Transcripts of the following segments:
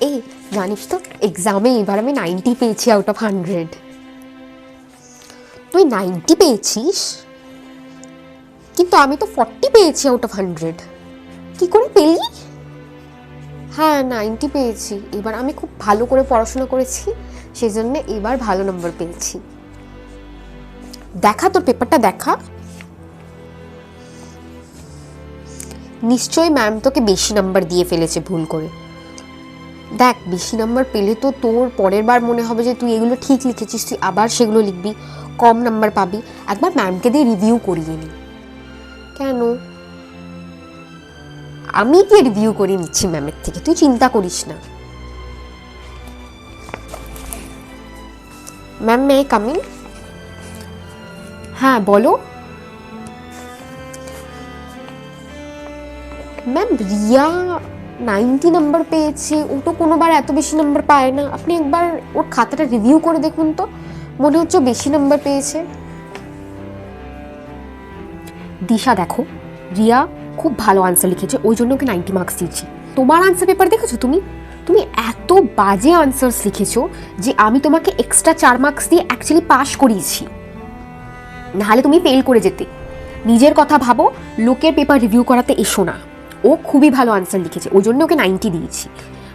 এই জানিস তো এক্সামে এবার আমি 90 পেয়েছি আউট অফ 100। তুই 90 পেয়েছিস, কিন্তু আমি তো 40 পেয়েছি আউট অফ 100। কি করে পেলি? হ্যাঁ 90 পেয়েছি, এবার আমি খুব ভালো করে পড়াশোনা করেছি, সেই জন্য এবার ভালো নম্বর পেয়েছি। দেখা তোর পেপারটা দেখা। নিশ্চয়ই ম্যাম তোকে বেশি নাম্বার দিয়ে ফেলেছে ভুল করে। দেখ বেশি নাম্বার পেলে তো তোর পরের বার মনে হবে যে তুই এগুলো ঠিক লিখেছিস, তুই আবার সেগুলো লিখবি, কম নাম্বার পাবি। একবার ম্যামকে দিয়ে রিভিউ করিয়ে নি। কেন? আমি গিয়ে রিভিউ করে নিচ্ছি ম্যামের থেকে, তুই চিন্তা করিস না। Ma'am may come in? হ্যাঁ বলো। ম্যাম রিয়া 90 নাম্বার পেয়েছে, ও তো কোনোবার এত বেশি নাম্বার পায় না। আপনি একবার ওর খাতাটা রিভিউ করে দেখুন তো, মনে হচ্ছে বেশি নাম্বার পেয়েছে। দিশা দেখো, রিয়া খুব ভালো আনসার লিখেছে, ওই জন্য ওকে 90 মার্কস দিয়েছি। তোমার আনসার পেপার দেখেছো তুমি? তুমি এত বাজে আনসার্স লিখেছো যে আমি তোমাকে এক্সট্রা 4 মার্কস দিয়ে অ্যাকচুয়ালি পাস করিয়েছি, নাহলে তুমি ফেল করে যেতে। নিজের কথা ভাবো, লোকের পেপার রিভিউ করাতে এসো না। ও খুবই ভালো আনসার লিখেছে, ওই জন্য ওকে 90 দিয়েছি,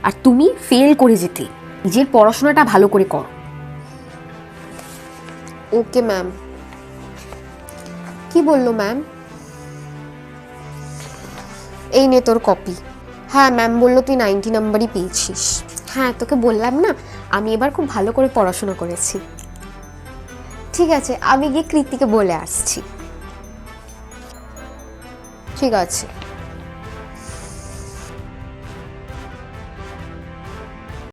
আর তুমি ফেল করে যেতে। নিজের পড়াশোনাটা ভালো করে কর। Okay ma'am. কি বললো ম্যাম? এই নে তোর কপি। হ্যাঁ ম্যাম বললো তুই 90 নাম্বারই পেয়েছিস। হ্যাঁ তোকে বললাম না, আমি এবার খুব ভালো করে পড়াশোনা করেছি। ঠিক আছে, আমি গিয়ে কৃতিকে বলে আসছি। ঠিক আছে।